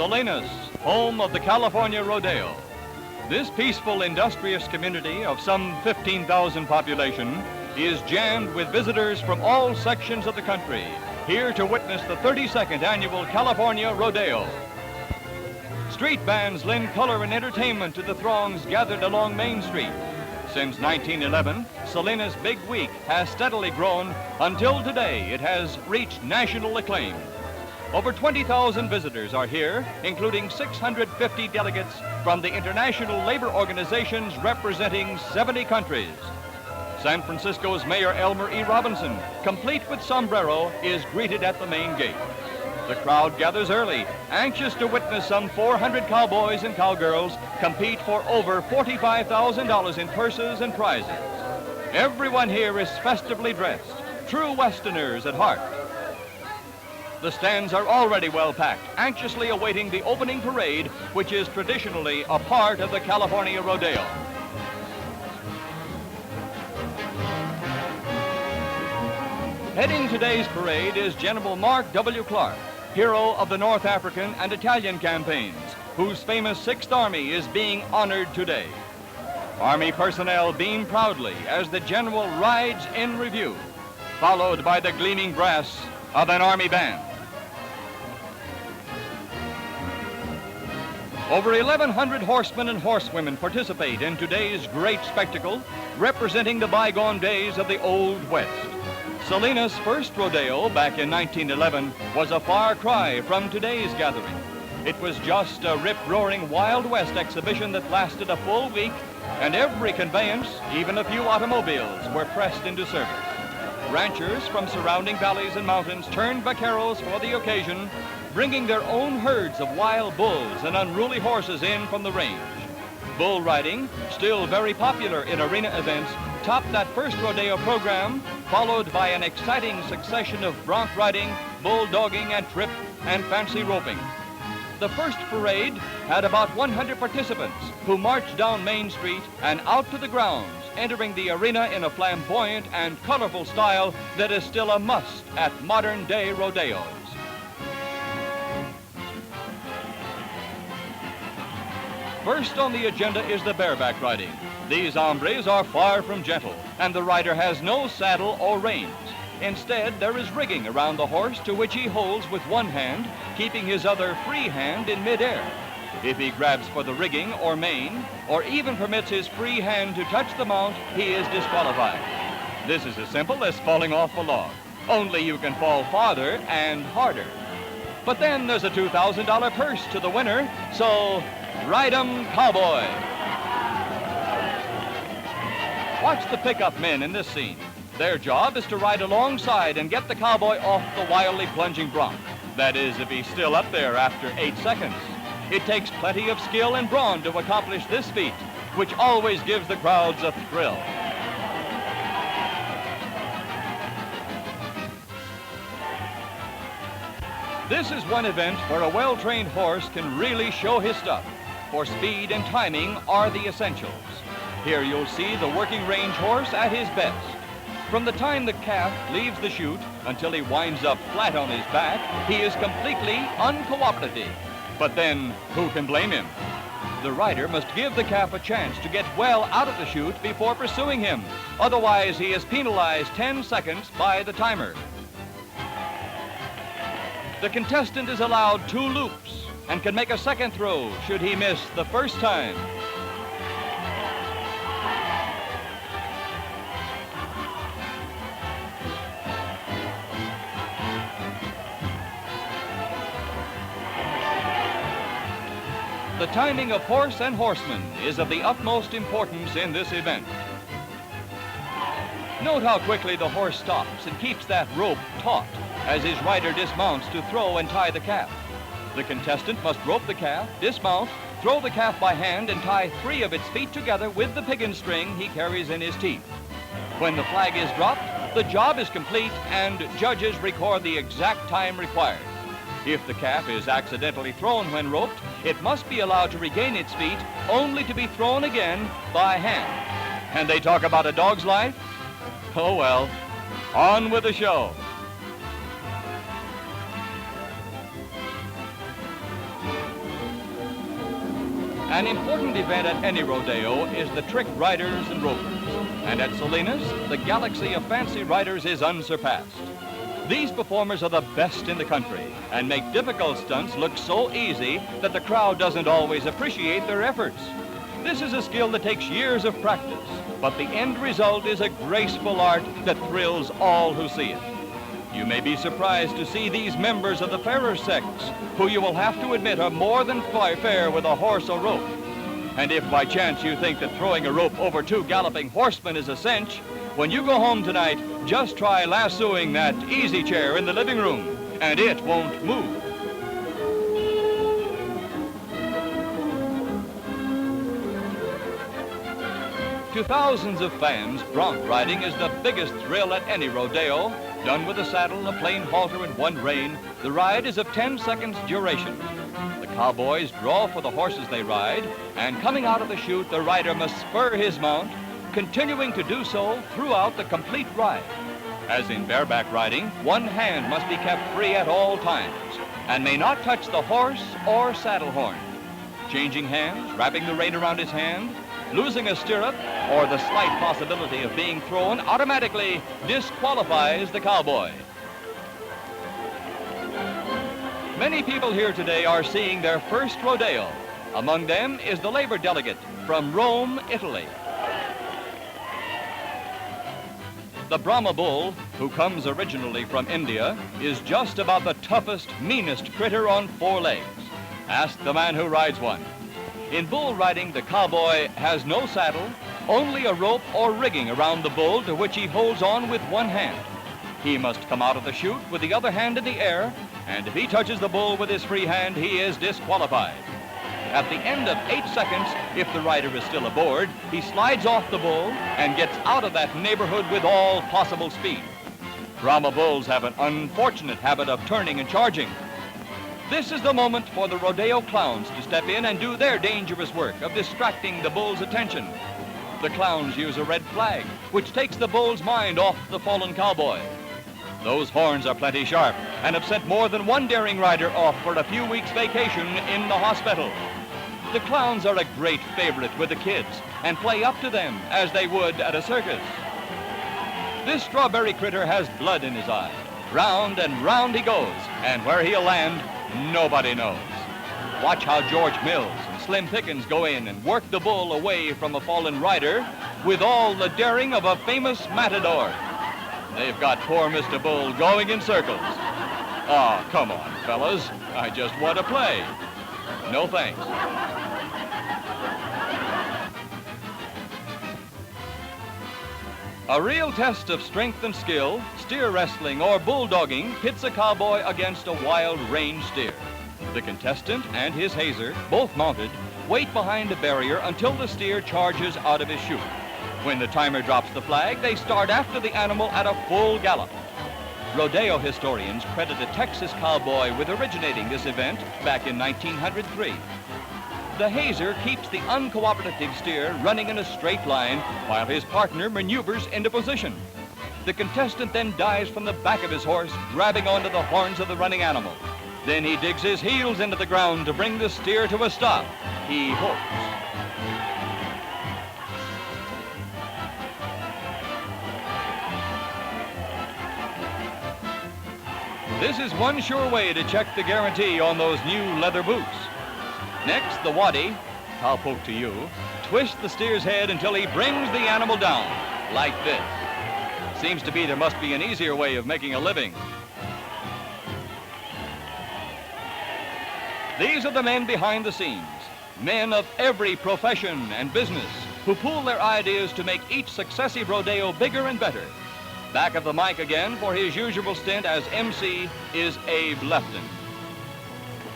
Salinas, home of the California Rodeo. This peaceful, industrious community of some 15,000 population is jammed with visitors from all sections of the country, here to witness the 32nd annual California Rodeo. Street bands lend color and entertainment to the throngs gathered along Main Street. Since 1911, Salinas' Big Week has steadily grown until today it has reached national acclaim. Over 20,000 visitors are here, including 650 delegates from the international labor organizations representing 70 countries. San Francisco's Mayor Elmer Robinson, complete with sombrero, is greeted at the main gate. The crowd gathers early, anxious to witness some 400 cowboys and cowgirls compete for over $45,000 in purses and prizes. Everyone here is festively dressed, true Westerners at heart. The stands are already well packed, anxiously awaiting the opening parade, which is traditionally a part of the California Rodeo. Heading today's parade is General Mark W. Clark, hero of the North African and Italian campaigns, whose famous 6th Army is being honored today. Army personnel beam proudly as the general rides in review, followed by the gleaming brass of an Army band. Over 1,100 horsemen and horsewomen participate in today's great spectacle, representing the bygone days of the Old West. Salinas' first rodeo back in 1911 was a far cry from today's gathering. It was just a rip-roaring Wild West exhibition that lasted a full week, and every conveyance, even a few automobiles, were pressed into service. Ranchers from surrounding valleys and mountains turned vaqueros for the occasion, bringing their own herds of wild bulls and unruly horses in from the range. Bull riding, still very popular in arena events, topped that first rodeo program, followed by an exciting succession of bronc riding, bulldogging, and trip and fancy roping. The first parade had about 100 participants who marched down Main Street and out to the grounds, entering the arena in a flamboyant and colorful style that is still a must at modern-day rodeos. First on the agenda is the bareback riding. These hombres are far from gentle, and the rider has no saddle or reins. Instead, there is rigging around the horse to which he holds with one hand, keeping his other free hand in midair. If he grabs for the rigging or mane, or even permits his free hand to touch the mount, he is disqualified. This is as simple as falling off a log, only you can fall farther and harder. But then there's a $2,000 purse to the winner, so ride 'em, cowboy. Watch the pickup men in this scene. Their job is to ride alongside and get the cowboy off the wildly plunging bronc. That is, if he's still up there after 8 seconds. It takes plenty of skill and brawn to accomplish this feat, which always gives the crowds a thrill. This is one event where a well-trained horse can really show his stuff, for speed and timing are the essentials. Here you'll see the working range horse at his best. From the time the calf leaves the chute until he winds up flat on his back, he is completely uncooperative. But then, who can blame him? The rider must give the calf a chance to get well out of the chute before pursuing him. Otherwise, he is penalized 10 seconds by the timer. The contestant is allowed 2 loops and can make a second throw should he miss the first time. The timing of horse and horseman is of the utmost importance in this event. Note how quickly the horse stops and keeps that rope taut as his rider dismounts to throw and tie the calf. The contestant must rope the calf, dismount, throw the calf by hand, and tie 3 of its feet together with the piggin string he carries in his teeth. When the flag is dropped, the job is complete and judges record the exact time required. If the calf is accidentally thrown when roped, it must be allowed to regain its feet, only to be thrown again by hand. And they talk about a dog's life? Oh well, on with the show. An important event at any rodeo is the trick riders and ropers. And at Salinas, the galaxy of fancy riders is unsurpassed. These performers are the best in the country and make difficult stunts look so easy that the crowd doesn't always appreciate their efforts. This is a skill that takes years of practice, but the end result is a graceful art that thrills all who see it. You may be surprised to see these members of the fairer sex, who you will have to admit are more than fair with a horse or rope. And if by chance you think that throwing a rope over two galloping horsemen is a cinch, when you go home tonight, just try lassoing that easy chair in the living room, and it won't move. To thousands of fans, bronc riding is the biggest thrill at any rodeo. Done with a saddle, a plain halter, and one rein, the ride is of 10 seconds duration. The cowboys draw for the horses they ride, and coming out of the chute, the rider must spur his mount, continuing to do so throughout the complete ride. As in bareback riding, one hand must be kept free at all times and may not touch the horse or saddle horn. Changing hands, wrapping the rein around his hand, losing a stirrup, or the slight possibility of being thrown automatically disqualifies the cowboy. Many people here today are seeing their first rodeo. Among them is the labor delegate from Rome, Italy. The Brahma bull, who comes originally from India, is just about the toughest, meanest critter on four legs. Ask the man who rides one. In bull riding, the cowboy has no saddle, only a rope or rigging around the bull to which he holds on with one hand. He must come out of the chute with the other hand in the air, and if he touches the bull with his free hand, he is disqualified. At the end of 8 seconds, if the rider is still aboard, he slides off the bull and gets out of that neighborhood with all possible speed. Brahma bulls have an unfortunate habit of turning and charging. This is the moment for the rodeo clowns to step in and do their dangerous work of distracting the bull's attention. The clowns use a red flag, which takes the bull's mind off the fallen cowboy. Those horns are plenty sharp and have sent more than one daring rider off for a few weeks' vacation in the hospital. The clowns are a great favorite with the kids and play up to them as they would at a circus. This strawberry critter has blood in his eye. Round and round he goes, and where he'll land, nobody knows. Watch how George Mills and Slim Pickens go in and work the bull away from a fallen rider with all the daring of a famous matador. They've got poor Mr. Bull going in circles. Oh, come on, fellas. I just want to play. No thanks. A real test of strength and skill, steer wrestling or bulldogging pits a cowboy against a wild range steer. The contestant and his hazer, both mounted, wait behind a barrier until the steer charges out of his chute. When the timer drops the flag, they start after the animal at a full gallop. Rodeo historians credit a Texas cowboy with originating this event back in 1903. The hazer keeps the uncooperative steer running in a straight line while his partner maneuvers into position. The contestant then dives from the back of his horse, grabbing onto the horns of the running animal. Then he digs his heels into the ground to bring the steer to a stop. He hopes. This is one sure way to check the guarantee on those new leather boots. Next, the waddy, cowpoke to you, twists the steer's head until he brings the animal down, like this. Seems to be there must be an easier way of making a living. These are the men behind the scenes, men of every profession and business who pool their ideas to make each successive rodeo bigger and better. Back of the mic again for his usual stint as MC is Abe Lefton.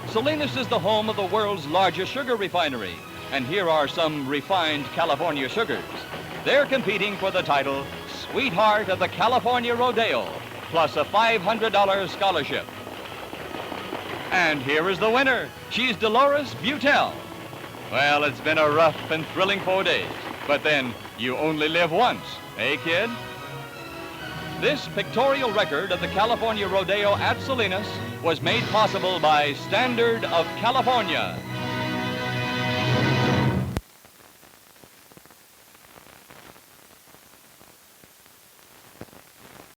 Salinas is the home of the world's largest sugar refinery, and here are some refined California sugars. They're competing for the title Sweetheart of the California Rodeo, plus a $500 scholarship. And here is the winner. She's Dolores Udell. Well, it's been a rough and thrilling 4 days, but then you only live once, eh, kid? This pictorial record of the California Rodeo at Salinas was made possible by Standard of California.